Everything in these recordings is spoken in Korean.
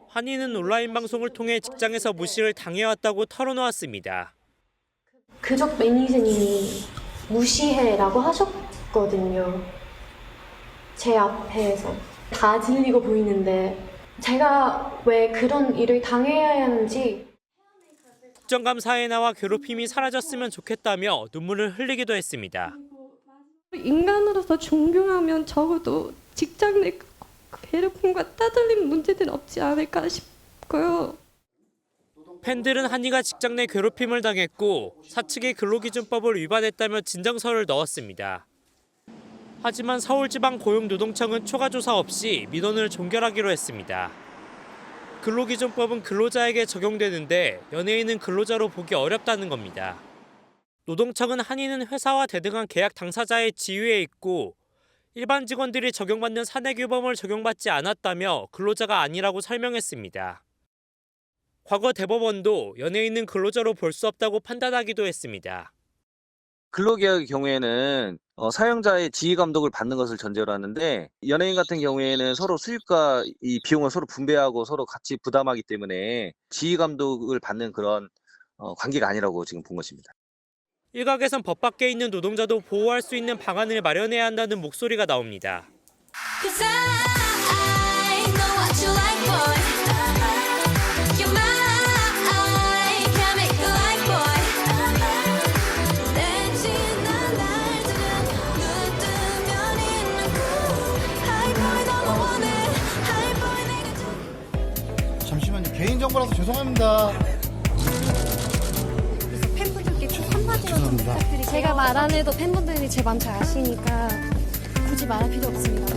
한이는 온라인 방송을 통해 직장에서 무시를 당해왔다고 털어놓았습니다. 그쪽 매니저님이 무시해라고 하셨거든요. 제 앞에서. 다 질리고 보이는데 제가 왜 그런 일을 당해야 하는지. 국정감사에 나와 괴롭힘이 사라졌으면 좋겠다며 눈물을 흘리기도 했습니다. 인간으로서 존경하면 적어도 직장 내 괴롭힘과 따돌림 문제는 없지 않을까 싶고요. 팬들은 한이가 직장 내 괴롭힘을 당했고 사측이 근로기준법을 위반했다며 진정서를 넣었습니다. 하지만 서울지방고용노동청은 초과 조사 없이 민원을 종결하기로 했습니다. 근로기준법은 근로자에게 적용되는데 연예인은 근로자로 보기 어렵다는 겁니다. 노동청은 한이는 회사와 대등한 계약 당사자의 지위에 있고 일반 직원들이 적용받는 사내규범을 적용받지 않았다며 근로자가 아니라고 설명했습니다. 과거 대법원도 연예인은 근로자로 볼 수 없다고 판단하기도 했습니다. 근로계약의 경우에는 사용자의 지휘 감독을 받는 것을 전제로 하는데 연예인 같은 경우에는 서로 수입과 이 비용을 서로 분배하고 서로 같이 부담하기 때문에 지휘 감독을 받는 그런 관계가 아니라고 지금 본 것입니다. 일각에선 법 밖에 있는 노동자도 보호할 수 있는 방안을 마련해야 한다는 목소리가 나옵니다. 잠시만요. 개인정보라서 죄송합니다. 팬분들께 꼭 한마디만 좀 부탁드리세요. 제가 말 안 해도 팬분들이 제 마음 잘 아시니까 굳이 말할 필요 없습니다.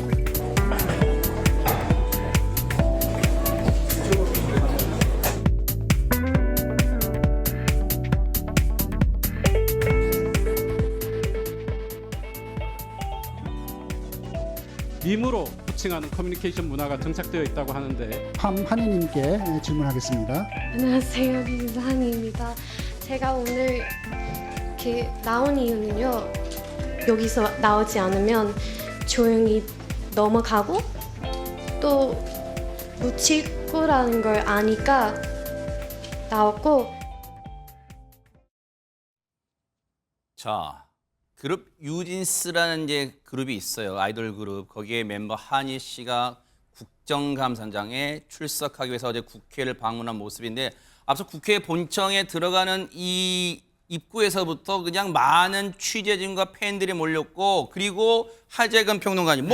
밈으로 호칭하는 커뮤니케이션 문화가 정착되어 있다고 하는데 한희님께 질문하겠습니다. 안녕하세요. 민수한이입니다. 제가 오늘 이렇게 나온 이유는요. 여기서 나오지 않으면 조용히 넘어가고 또 묻힐 거라는 걸 아니까 나왔고. 자, 그룹 뉴진스라는 이제 그룹이 있어요. 아이돌 그룹. 거기에 멤버 한희 씨가 국정감사장에 출석하기 위해서 어제 국회를 방문한 모습인데 앞서 국회 본청에 들어가는 이 입구에서부터 그냥 많은 취재진과 팬들이 몰렸고 그리고 하재근 평론가님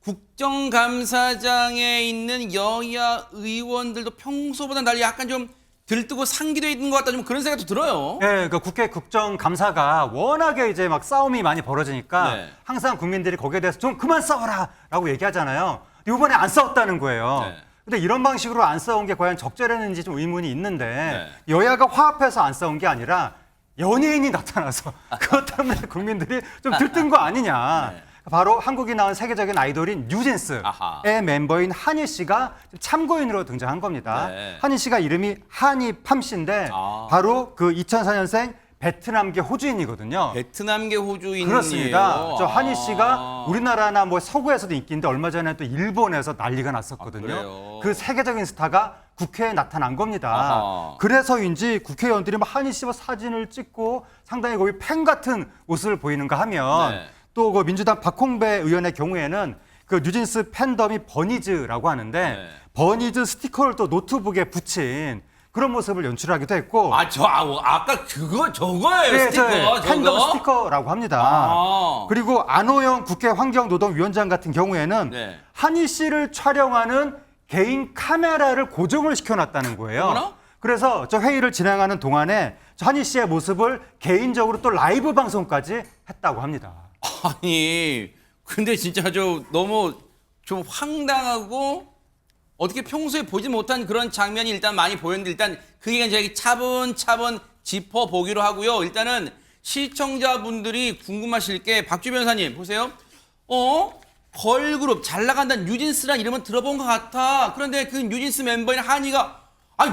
국정감사장에 있는 여야 의원들도 평소보다 달리 약간 좀 들뜨고 상기되어 있는 것 같다 좀 그런 생각도 들어요. 네, 그 국회 국정감사가 워낙에 이제 막 싸움이 많이 벌어지니까 네. 항상 국민들이 거기에 대해서 좀 그만 싸워라라고 얘기하잖아요. 이번에 안 싸웠다는 거예요. 네. 근데 이런 방식으로 안 싸운 게 과연 적절했는지 좀 의문이 있는데 네. 여야가 화합해서 안 싸운 게 아니라 연예인이 나타나서 그것 때문에 국민들이 좀 들뜬 거 아니냐. 네. 바로 한국이 낳은 세계적인 아이돌인 뉴진스의 아하. 멤버인 한희 씨가 참고인으로 등장한 겁니다. 네. 한희 씨가 이름이 한희 팜 씨인데 아. 바로 그 2004년생 베트남계 호주인이거든요. 베트남계 호주인이에요. 그렇습니다. 저 한희 아. 씨가 우리나라나 뭐 서구에서도 인기인데 얼마 전에 또 일본에서 난리가 났었거든요. 그래요? 그 세계적인 스타가 국회에 나타난 겁니다. 아하. 그래서인지 국회의원들이 뭐 한희 씨와 사진을 찍고 상당히 거의 팬 같은 모습을 보이는가 하면 네. 또 그 민주당 박홍배 의원의 경우에는 그 뉴진스 팬덤이 버니즈라고 하는데 네. 버니즈 스티커를 또 노트북에 붙인 그런 모습을 연출하기도 했고 아까 저거예요. 네, 스티커. 팬덤 저거? 스티커라고 합니다. 아. 그리고 안호영 국회 환경노동위원장 같은 경우에는 네. 한희 씨를 촬영하는 개인 카메라를 고정을 시켜놨다는 거예요. 어머나? 그래서 저 회의를 진행하는 동안에 저 한희 씨의 모습을 개인적으로 또 라이브 방송까지 했다고 합니다. 아니, 근데 진짜 너무 좀 황당하고 어떻게 평소에 보지 못한 그런 장면이 일단 많이 보였는데 일단 그게 저희 차분차분 짚어보기로 하고요. 일단은 시청자분들이 궁금하실 게 박주 변호사님 보세요. 걸그룹 잘 나간다는 뉴진스란 이름은 들어본 것 같아. 그런데 그 뉴진스 멤버인 한이가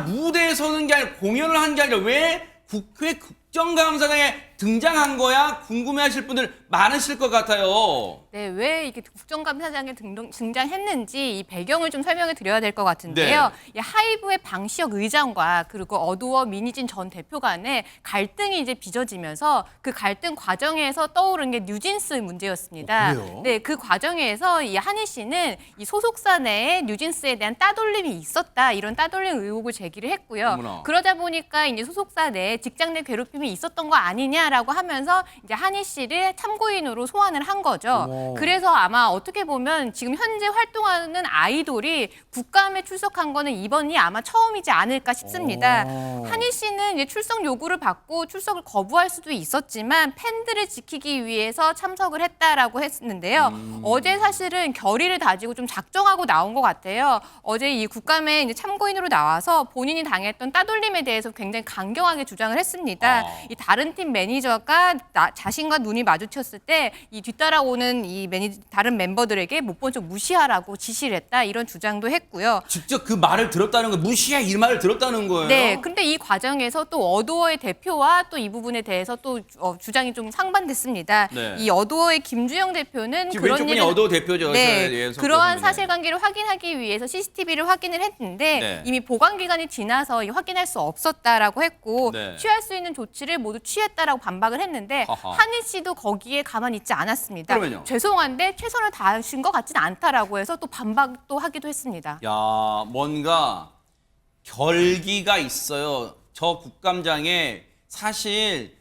무대에 서는 게 아니라 공연을 한 게 아니라 왜 국회 국정감사장에 등장한 거야? 궁금해하실 분들 많으실 것 같아요. 네, 왜 이게 국정감사장에 등장했는지 이 배경을 좀 설명해 드려야 될 것 같은데요. 이 하이브의 방시혁 의장과 그리고 어두워 민희진 전 대표 간에 갈등이 이제 빚어지면서 그 갈등 과정에서 떠오른 게 뉴진스 문제였습니다. 그래요? 네, 그 과정에서 이 한희 씨는 이 소속사 내에 뉴진스에 대한 따돌림이 있었다, 이런 따돌림 의혹을 제기를 했고요. 어머나. 그러다 보니까 이제 소속사 내에 직장 내 괴롭힘이 있었던 거 아니냐라고 하면서 이제 한희 씨를 참고인으로 소환을 한 거죠. 그래서 아마 어떻게 보면 지금 현재 활동하는 아이돌이 국감에 출석한 거는 이번이 아마 처음이지 않을까 싶습니다. 한희 씨는 이제 출석 요구를 받고 출석을 거부할 수도 있었지만 팬들을 지키기 위해서 참석을 했다라고 했는데요. 어제 사실은 결의를 다지고 좀 작정하고 나온 것 같아요. 어제 이 국감에 이제 참고인으로 나와서 본인이 당했던 따돌림에 대해서 굉장히 강경하게 주장을 했습니다. 이 다른 팀 매니저가 자신과 눈이 마주쳤을 때 이 뒤따라오는 이 다른 멤버들에게 못 본 척 무시하라고 지시를 했다, 이런 주장도 했고요. 직접 그 말을 들었다는 거, 무시해 이 말을 들었다는 거예요? 네, 근데 이 과정에서 또 어두워의 대표와 또 이 부분에 대해서 또 주장이 좀 상반됐습니다. 네. 이 어두워의 김주영 대표는 지금 그런 왼쪽 분이 얘기를 어두워 대표죠. 네, 그러한 사실관계를 확인하기 위해서 CCTV를 확인을 했는데 네. 이미 보관 기간이 지나서 확인할 수 없었다라고 했고 네. 취할 수 있는 조치를 모두 취했다라고 반박을 했는데 하하. 한희 씨도 거기에 가만히 있지 않았습니다. 그러면요? 죄송한데 최선을 다하신 것 같진 않다라고 해서 또 반박도 하기도 했습니다. 야, 뭔가 결기가 있어요. 저 국감장에 사실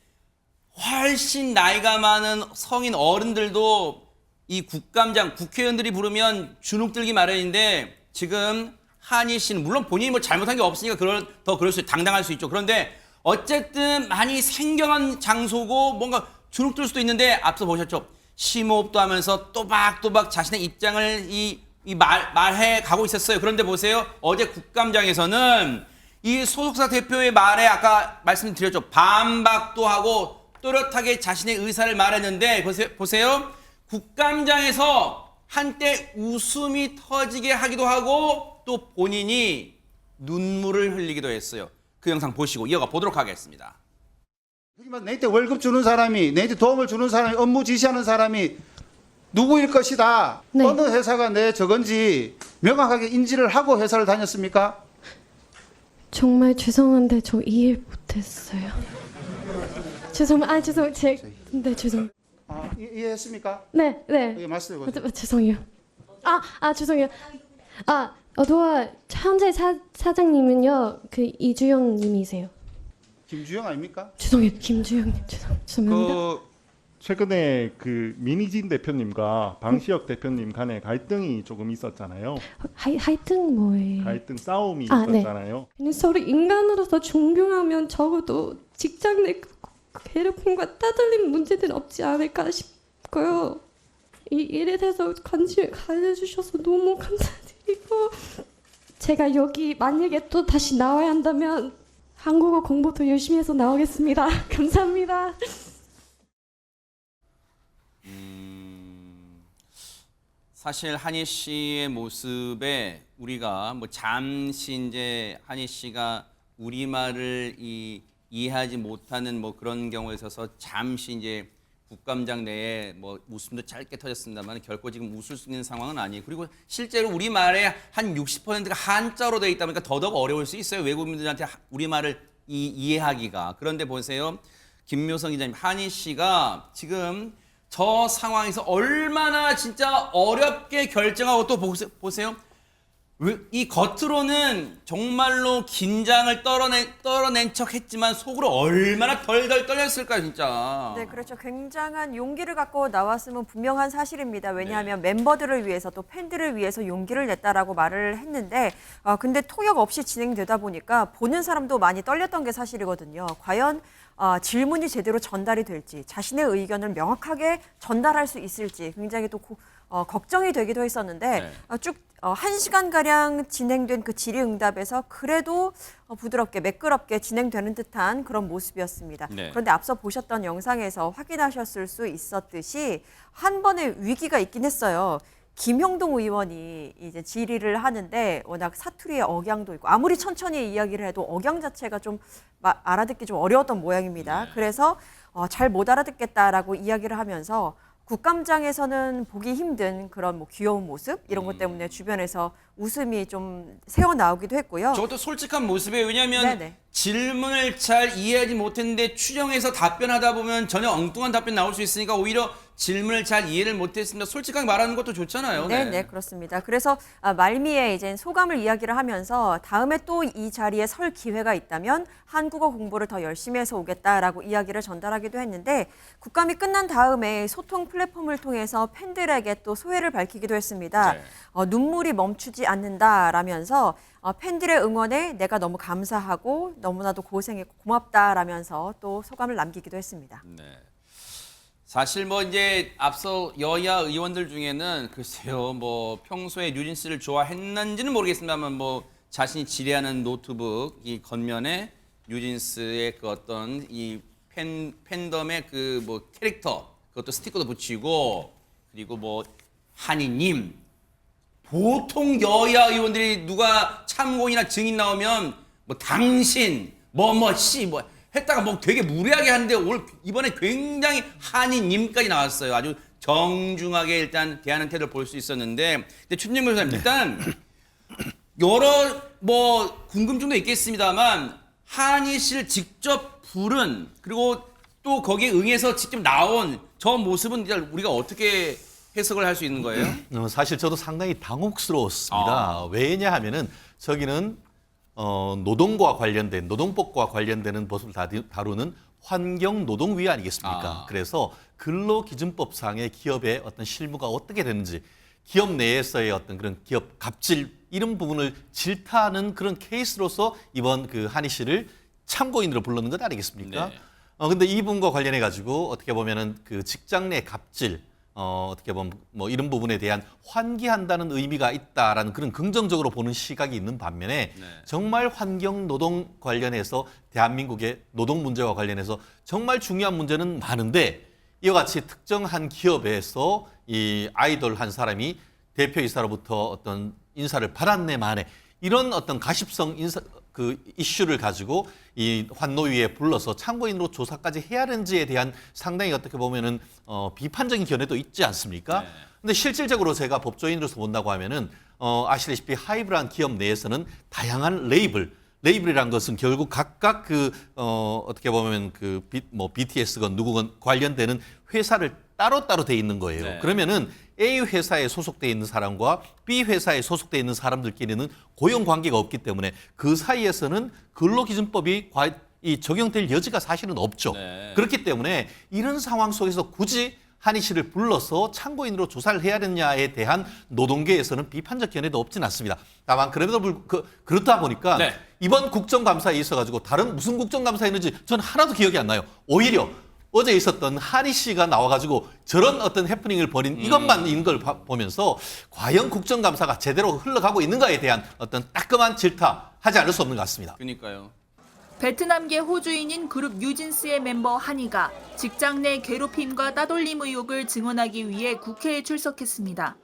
훨씬 나이가 많은 성인 어른들도 이 국감장, 국회의원들이 부르면 주눅 들기 마련인데 지금 한희 씨는 물론 본인이 뭐 잘못한 게 없으니까 더 그럴 수, 당당할 수 있죠. 그런데 어쨌든 많이 생경한 장소고 뭔가 주눅 들 수도 있는데 앞서 보셨죠? 심호흡도 하면서 또박또박 자신의 입장을 말해 가고 있었어요. 그런데 보세요. 어제 국감장에서는 이 소속사 대표의 말에 아까 말씀드렸죠. 반박도 하고 또렷하게 자신의 의사를 말했는데 보세요. 국감장에서 한때 웃음이 터지게 하기도 하고 또 본인이 눈물을 흘리기도 했어요. 그 영상 보시고 이어가 보도록 하겠습니다. 내한테 월급 주는 사람이, 내한테 도움을 주는 사람이, 업무 지시하는 사람이 누구일 것이다. 네. 어느 회사가 내 저건지 명확하게 인지를 하고 회사를 다녔습니까? 정말 죄송한데 저 이해 못했어요. 네, 죄송. 이해했습니까? 네. 예, 말씀해 보세요. 죄송해요. 죄송해요. 어두워 현재 사장님은요, 그 이주영 님이세요. 김주영 아닙니까? 죄송해요, 김주영님. 죄송합니다. 최근에 그 민희진 대표님과 방시혁 대표님 간에 갈등이 조금 있었잖아요. 하여튼 뭐예요? 갈등 싸움이 네. 있었잖아요. 서로 인간으로서 존경하면 적어도 직장 내 괴롭힘과 따돌림 문제는 없지 않을까 싶고요. 이 일에 대해서 관심 가져주셔서 너무 감사드리고, 제가 여기 만약에 또 다시 나와야 한다면 한국어 공부 더 열심히 해서 나오겠습니다. 감사합니다. 사실 한희 씨의 모습에 우리가 뭐 잠시 이제 한희 씨가 우리말을 이해하지 못하는 뭐 그런 경우에 있어서 잠시 이제 국감장 내에 뭐 웃음도 짧게 터졌습니다만 결코 지금 웃을 수 있는 상황은 아니에요. 그리고 실제로 우리말의 한 60%가 한자로 되어 있다 보니까 더더욱 어려울 수 있어요. 외국인들한테 우리말을 이해하기가. 그런데 보세요. 김묘성 기자님, 한희 씨가 지금 저 상황에서 얼마나 진짜 어렵게 결정하고 또 보세요. 이 겉으로는 정말로 긴장을 떨어낸 척 했지만 속으로 얼마나 덜덜 떨렸을까요, 진짜. 네, 그렇죠. 굉장한 용기를 갖고 나왔으면 분명한 사실입니다. 왜냐하면 멤버들을 위해서 또 팬들을 위해서 용기를 냈다라고 말을 했는데, 근데 통역 없이 진행되다 보니까 보는 사람도 많이 떨렸던 게 사실이거든요. 과연 질문이 제대로 전달이 될지, 자신의 의견을 명확하게 전달할 수 있을지 굉장히 또 걱정이 되기도 했었는데, 쭉 1시간가량 진행된 그 질의응답에서 그래도 부드럽게 매끄럽게 진행되는 듯한 그런 모습이었습니다. 네. 그런데 앞서 보셨던 영상에서 확인하셨을 수 있었듯이 한 번의 위기가 있긴 했어요. 김형동 의원이 이제 질의를 하는데 워낙 사투리의 억양도 있고 아무리 천천히 이야기를 해도 억양 자체가 좀 알아듣기 좀 어려웠던 모양입니다. 그래서 잘 못 알아듣겠다라고 이야기를 하면서 국감장에서는 보기 힘든 그런 뭐 귀여운 모습 이런 것 때문에 주변에서 웃음이 좀 새어나오기도 했고요. 저것도 솔직한 모습이에요. 왜냐하면 네네. 질문을 잘 이해하지 못했는데 추정해서 답변하다 보면 전혀 엉뚱한 답변 나올 수 있으니까 오히려 질문을 잘 이해를 못했습니다. 솔직하게 말하는 것도 좋잖아요. 네, 그렇습니다. 그래서 말미에 이제 소감을 이야기를 하면서 다음에 또 이 자리에 설 기회가 있다면 한국어 공부를 더 열심히 해서 오겠다라고 이야기를 전달하기도 했는데 국감이 끝난 다음에 소통 플랫폼을 통해서 팬들에게 또 소회를 밝히기도 했습니다. 네. 눈물이 멈추지 않는다라면서 팬들의 응원에 내가 너무 감사하고 너무나도 고생했고 고맙다라면서 또 소감을 남기기도 했습니다. 네. 사실 뭐 이제 앞서 여야 의원들 중에는 글쎄요 뭐 평소에 뉴진스를 좋아했는지는 모르겠습니다만 뭐 자신이 지뢰하는 노트북 이 겉면에 뉴진스의 그 어떤 이 팬덤의 그 뭐 캐릭터 그것도 스티커도 붙이고 그리고 뭐 한이님 보통 여야 의원들이 누가 참고인이나 증인 나오면 뭐 당신 뭐뭐씨 뭐 했다가 뭐 되게 무례하게 하는데 이번에 굉장히 한이님까지 나왔어요. 아주 정중하게 일단 대하는 태도를 볼 수 있었는데 근데 최진영 변호사님 일단 여러 뭐 궁금증도 있겠습니다만 한이 씨를 직접 부른 그리고 또 거기에 응해서 직접 나온 저 모습은 우리가 어떻게 해석을 할 수 있는 거예요? 사실 저도 상당히 당혹스러웠습니다. 왜냐하면은 저기는 노동과 관련된 노동법과 관련되는 것을 다루는 환경노동위 아니겠습니까? 그래서 근로기준법상의 기업의 어떤 실무가 어떻게 되는지 기업 내에서의 어떤 그런 기업 갑질 이런 부분을 질타하는 그런 케이스로서 이번 그 한이 씨를 참고인으로 불렀는 것 아니겠습니까? 네. 근데 이 부분과 관련해 가지고 어떻게 보면은 그 직장 내 갑질 어떻게 보면 뭐 이런 부분에 대한 환기한다는 의미가 있다라는 그런 긍정적으로 보는 시각이 있는 반면에 정말 환경 노동 관련해서 대한민국의 노동 문제와 관련해서 정말 중요한 문제는 많은데 이와 같이 특정한 기업에서 이 아이돌 한 사람이 대표이사로부터 어떤 인사를 받았네 만에 이런 어떤 가십성 인사 그 이슈를 가지고 이 환노위에 불러서 참고인으로 조사까지 해야 하는지에 대한 상당히 어떻게 보면은 비판적인 견해도 있지 않습니까? 근데 실질적으로 제가 법조인으로서 본다고 하면은 아시다시피 하이브라는 기업 내에서는 다양한 레이블이라는 것은 결국 각각 그 어떻게 보면 그 BTS건 누구건 관련되는 회사를 따로따로 돼 있는 거예요. 네. 그러면은 A 회사에 소속돼 있는 사람과 B 회사에 소속돼 있는 사람들끼리는 고용 관계가 없기 때문에 그 사이에서는 근로기준법이 적용될 여지가 사실은 없죠. 네. 그렇기 때문에 이런 상황 속에서 굳이 한이 씨를 불러서 참고인으로 조사를 해야 되느냐에 대한 노동계에서는 비판적 견해도 없지는 않습니다. 다만 그렇다 보니까 네. 이번 국정감사에 있어가지고 다른 무슨 국정감사였는지 저는 하나도 기억이 안 나요. 오히려 어제 있었던 한이 씨가 나와가지고 저런 어떤 해프닝을 벌인 이것만 있는 걸 보면서 과연 국정감사가 제대로 흘러가고 있는가에 대한 어떤 따끔한 질타하지 않을 수 없는 것 같습니다. 그러니까요. 베트남계 호주인인 그룹 뉴진스의 멤버 한이가 직장 내 괴롭힘과 따돌림 의혹을 증언하기 위해 국회에 출석했습니다.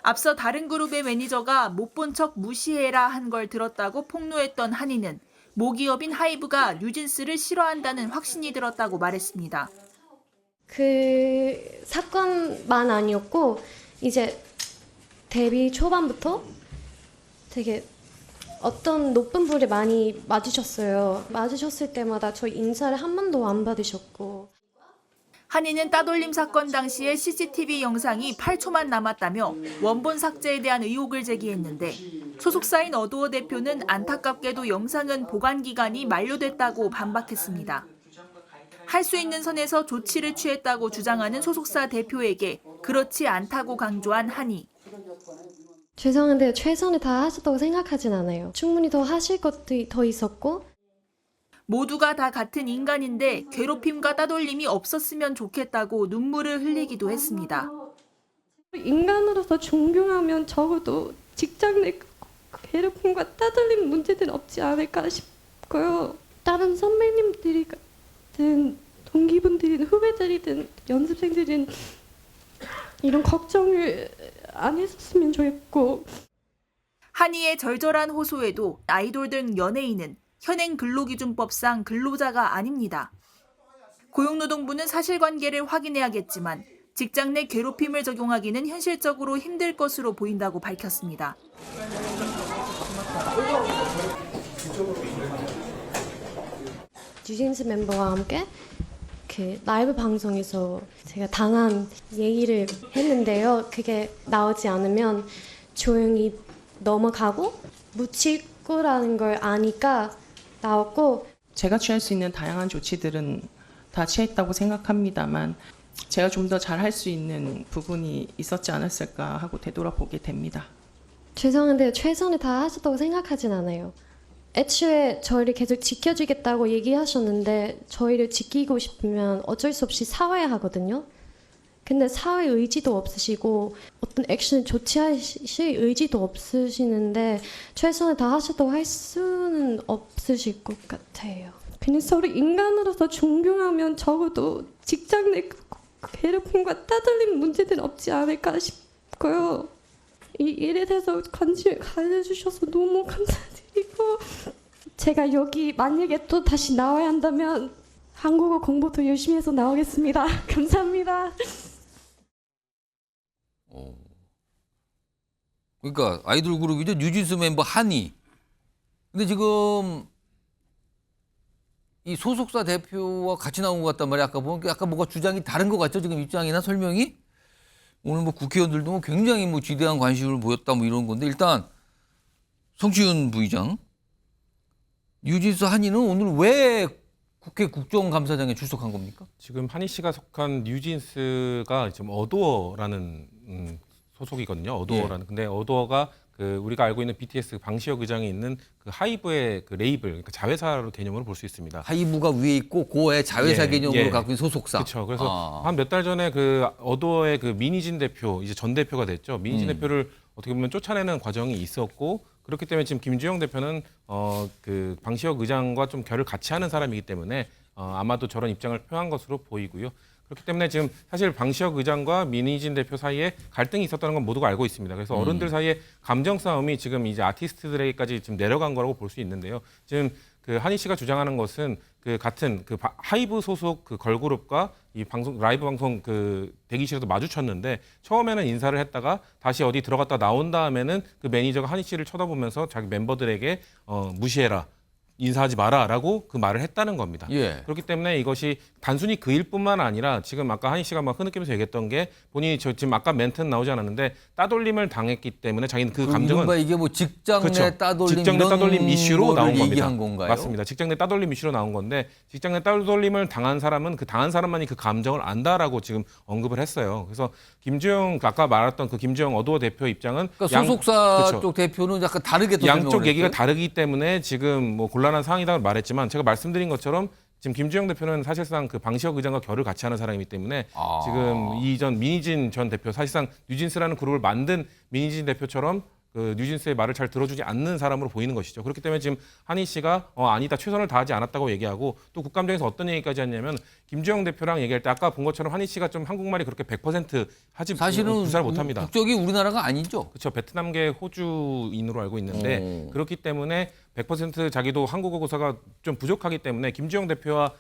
앞서 다른 그룹의 매니저가 못 본 척 무시해라 한 걸 들었다고 폭로했던 한이는 모기업인 하이브가 뉴진스를 싫어한다는 확신이 들었다고 말했습니다. 그 사건만 아니었고 이제 데뷔 초반부터 되게 어떤 높은 분이 많이 맞으셨어요. 맞으셨을 때마다 저희 인사를 한 번도 안 받으셨고. 한이는 따돌림 사건 당시의 CCTV 영상이 8초만 남았다며 원본 삭제에 대한 의혹을 제기했는데 소속사인 어도어 대표는 안타깝게도 영상은 보관 기간이 만료됐다고 반박했습니다. 할 수 있는 선에서 조치를 취했다고 주장하는 소속사 대표에게 그렇지 않다고 강조한 한이. 죄송한데 최선을 다 하셨다고 생각하진 않아요. 충분히 더 하실 것도 더 있었고. 모두가 다 같은 인간인데 괴롭힘과 따돌림이 없었으면 좋겠다고 눈물을 흘리기도 했습니다. 인간으로서 존경하면 적어도 직장 내 괴롭힘과 따돌림 문제는 없지 않을까 싶고요. 다른 선배님들이든 동기분들이든 후배들이든 연습생들은 이런 걱정을 안 했었으면 좋겠고. 한이의 절절한 호소에도 아이돌 등 연예인은 현행 근로기준법상 근로자가 아닙니다. 고용노동부는 사실관계를 확인해야겠지만 직장 내 괴롭힘을 적용하기는 현실적으로 힘들 것으로 보인다고 밝혔습니다. 뉴진스 멤버와 함께 그 라이브 방송에서 제가 당한 얘기를 했는데요. 그게 나오지 않으면 조용히 넘어가고 묻힐 거라는 걸 아니까 나왔고, 제가 취할 수 있는 다양한 조치들은 다 취했다고 생각합니다만 제가 좀 더 잘할 수 있는 부분이 있었지 않았을까 하고 되돌아보게 됩니다. 죄송한데 최선을 다 하셨다고 생각하진 않아요. 애초에 저희를 계속 지켜주겠다고 얘기하셨는데 저희를 지키고 싶으면 어쩔 수 없이 사와야 하거든요. 근데 사회 의지도 없으시고 어떤 액션을 조치하실 의지도 없으시는데 최선을 다 하셨다고 할 수는 없으실 것 같아요. 그냥 서로 인간으로서 존경하면 적어도 직장 내 괴롭힘과 따돌림 문제는 없지 않을까 싶고요. 이 일에 대해서 관심을 가져주셔서 너무 감사드리고, 제가 여기 만약에 또 다시 나와야 한다면 한국어 공부 더 열심히 해서 나오겠습니다. 감사합니다. 그러니까 아이돌 그룹이죠. 뉴진스 멤버 한이. 근데 지금 이 소속사 대표와 같이 나온 것 같단 말이야. 아까 보니까 약간 뭐가 주장이 다른 것 같죠. 지금 입장이나 설명이. 오늘 뭐 국회의원들도 뭐 굉장히 뭐 지대한 관심을 보였다 뭐 이런 건데, 일단 성시윤 부의장, 뉴진스 한이는 오늘 왜 국회 국정감사장에 출석한 겁니까? 지금 한희 씨가 속한 뉴진스가 지금 어도어라는 소속이거든요. 어도어라는. 근데 어도어가 그 우리가 알고 있는 BTS 방시혁 의장이 있는 그 하이브의 그 레이블, 그러니까 자회사로 개념으로 볼 수 있습니다. 하이브가 위에 있고 고의 자회사 개념으로 갖고 있는 소속사. 그렇죠. 그래서 한 몇 달 전에 그 어도어의 그 민희진 대표, 이제 전 대표가 됐죠. 민희진 대표를 어떻게 보면 쫓아내는 과정이 있었고, 그렇기 때문에 지금 김주영 대표는 그 방시혁 의장과 좀 결을 같이 하는 사람이기 때문에 아마도 저런 입장을 표한 것으로 보이고요. 그렇기 때문에 지금 사실 방시혁 의장과 민희진 대표 사이에 갈등이 있었다는 건 모두가 알고 있습니다. 그래서 어른들 사이에 감정 싸움이 지금 이제 아티스트들에게까지 지금 내려간 거라고 볼 수 있는데요. 지금 그 한희 씨가 주장하는 것은 그 같은 그 하이브 소속 그 걸그룹과 이 방송 라이브 방송 그 대기실에서 마주쳤는데, 처음에는 인사를 했다가 다시 어디 들어갔다 나온 다음에는 그 매니저가 한희 씨를 쳐다보면서 자기 멤버들에게 무시해라, 인사하지 마라라고 그 말을 했다는 겁니다. 예. 그렇기 때문에 이것이 단순히 그 일뿐만 아니라 지금 아까 한희 씨가 막 흐느끼면서 얘기했던 게, 본인이 지금 아까 멘트는 나오지 않았는데 따돌림을 당했기 때문에 자기는 그 감정은 이게 뭐 직장 내 그렇죠. 따돌림, 직장 내 따돌림 이슈로 나온 겁니다. 얘기한 건가요? 맞습니다. 직장 내 따돌림 이슈로 나온 건데, 직장 내 따돌림을 당한 사람은 그 당한 사람만이 그 감정을 안다라고 지금 언급을 했어요. 그래서 김주영, 아까 말했던 그 김주영 어도어 대표 입장은 그러니까 소속사 그렇죠. 쪽 대표는 약간 다르게 또 양쪽 얘기가 했어요? 다르기 때문에 지금 뭐 곤란한 상황이라고 말했지만, 제가 말씀드린 것처럼 지금 김주영 대표는 사실상 그 방시혁 의장과 결을 같이 하는 사람이기 때문에 지금 이전 민희진 전 대표, 사실상 뉴진스라는 그룹을 만든 민희진 대표처럼 그 뉴진스의 말을 잘 들어주지 않는 사람으로 보이는 것이죠. 그렇기 때문에 지금 한희 씨가 아니다, 최선을 다하지 않았다고 얘기하고, 또 국감장에서 어떤 얘기까지 했냐면, 김주영 대표랑 얘기할 때 아까 본 것처럼 한희 씨가 좀 한국말이 그렇게 100% 하지 사실은 구사를 못합니다. 국적이 우리나라가 아니죠. 그렇죠. 베트남계 호주인으로 알고 있는데 그렇기 때문에 100% 자기도 한국어 고사가 좀 부족하기 때문에 김주영 대표와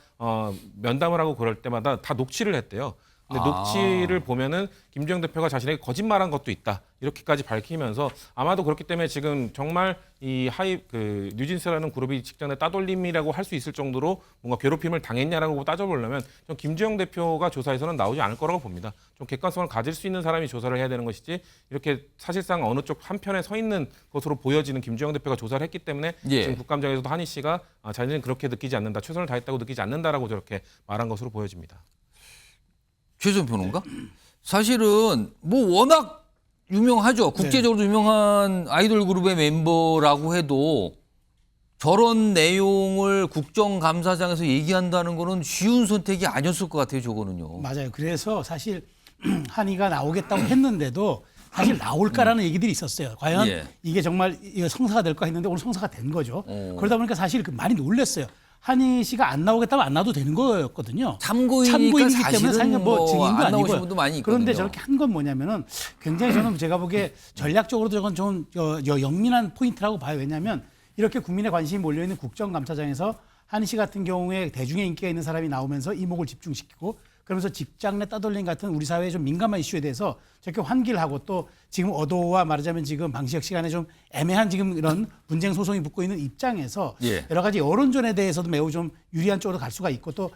면담을 하고 그럴 때마다 다 녹취를 했대요. 근데 녹취를 보면은 김주영 대표가 자신에게 거짓말한 것도 있다, 이렇게까지 밝히면서, 아마도 그렇기 때문에 지금 정말 이 뉴진스라는 그룹이 직장 내 따돌림이라고 할 수 있을 정도로 뭔가 괴롭힘을 당했냐라고 따져보려면 좀 김주영 대표가 조사에서는 나오지 않을 거라고 봅니다. 좀 객관성을 가질 수 있는 사람이 조사를 해야 되는 것이지, 이렇게 사실상 어느 쪽 한편에 서 있는 것으로 보여지는 김주영 대표가 조사를 했기 때문에 지금 국감장에서도 한희 씨가 자신은 그렇게 느끼지 않는다, 최선을 다했다고 느끼지 않는다라고 저렇게 말한 것으로 보여집니다. 최선 평론가? 사실은 뭐 워낙 유명하죠. 국제적으로 유명한 아이돌 그룹의 멤버라고 해도 저런 내용을 국정감사장에서 얘기한다는 거는 쉬운 선택이 아니었을 것 같아요, 저거는요. 맞아요. 그래서 사실 한이가 나오겠다고 했는데도 사실 나올까라는 얘기들이 있었어요. 과연 이게 정말 성사가 될까 했는데 오늘 성사가 된 거죠. 그러다 보니까 사실 많이 놀랐어요. 한희 씨가 안 나오겠다면 안 나와도 되는 거였거든요. 참고인이기 때문에 사실 뭐 증인도 아니고요. 그런데 저렇게 한 건 뭐냐면은 굉장히 저는 제가 보기에 전략적으로도 저건 좀 영민한 포인트라고 봐요. 왜냐하면 이렇게 국민의 관심이 몰려있는 국정감사장에서 한희 씨 같은 경우에 대중의 인기가 있는 사람이 나오면서 이목을 집중시키고 그러면서 직장 내 따돌림 같은 우리 사회의 좀 민감한 이슈에 대해서 저렇게 환기를 하고 또 지금 어도와 말하자면 지금 방시혁 시간에 좀 애매한 지금 이런 분쟁 소송이 붙고 있는 입장에서 예. 여러 가지 여론전에 대해서도 매우 좀 유리한 쪽으로 갈 수가 있고 또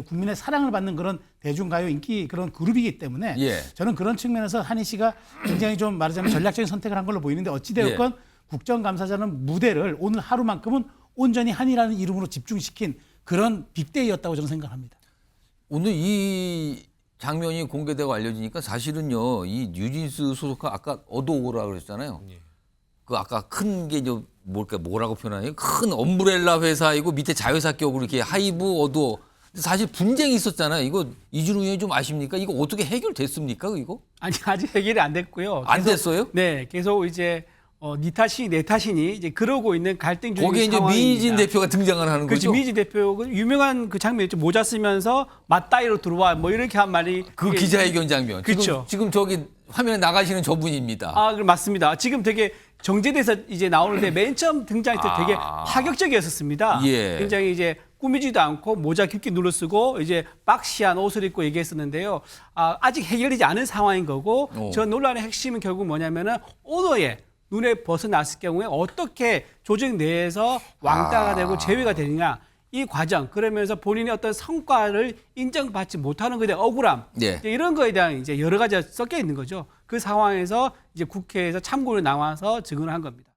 국민의 사랑을 받는 그런 대중가요 인기 그런 그룹이기 때문에 예. 저는 그런 측면에서 한희 씨가 굉장히 좀 말하자면 전략적인 선택을 한 걸로 보이는데 어찌되었건 국정감사자는 무대를 오늘 하루만큼은 온전히 한희라는 이름으로 집중시킨 그런 빅데이였다고 저는 생각합니다. 오늘 이 장면이 공개되고 알려지니까 사실은요, 이 뉴진스 소속한 아까 어도오라 그랬잖아요. 그 아까 큰 게 좀 뭐라고 표현하나요? 큰 엄브렐라 회사이고 밑에 자회사격으로 이렇게 하이브 어도어. 사실 분쟁이 있었잖아요. 이거 이준우 의원이 좀 아십니까? 이거 어떻게 해결됐습니까? 이거? 아니 아직 해결이 안 됐고요. 안 됐어요? 네, 계속 이제 네 탓이 내 탓이니 이제 그러고 있는 갈등 중인 거기에 이제 상황입니다. 민희진 대표가 등장을 하는 그렇죠. 거죠. 민희진 대표 그 유명한 그 장면 있죠. 모자 쓰면서 맞다이로 들어와 뭐 이렇게 한 말이 그 기자회견 장면. 그렇죠. 지금 저기 화면에 나가시는 저분입니다. 아, 그 맞습니다. 지금 되게 정제돼서 이제 나오는데 맨 처음 등장할 때 되게 파격적이었었습니다. 예. 굉장히 이제 꾸미지도 않고 모자 깊게 눌러쓰고 이제 박시한 옷을 입고 얘기했었는데요. 아직 해결되지 않은 상황인 거고 저 논란의 핵심은 결국 뭐냐면은 오너의 눈에 벗어났을 경우에 어떻게 조직 내에서 왕따가 되고 제외가 되느냐 이 과정 그러면서 본인의 어떤 성과를 인정받지 못하는 것에 대한 억울함 예. 이제 이런 거에 대한 이제 여러 가지가 섞여 있는 거죠. 그 상황에서 이제 국회에서 참고로 나와서 증언을 한 겁니다.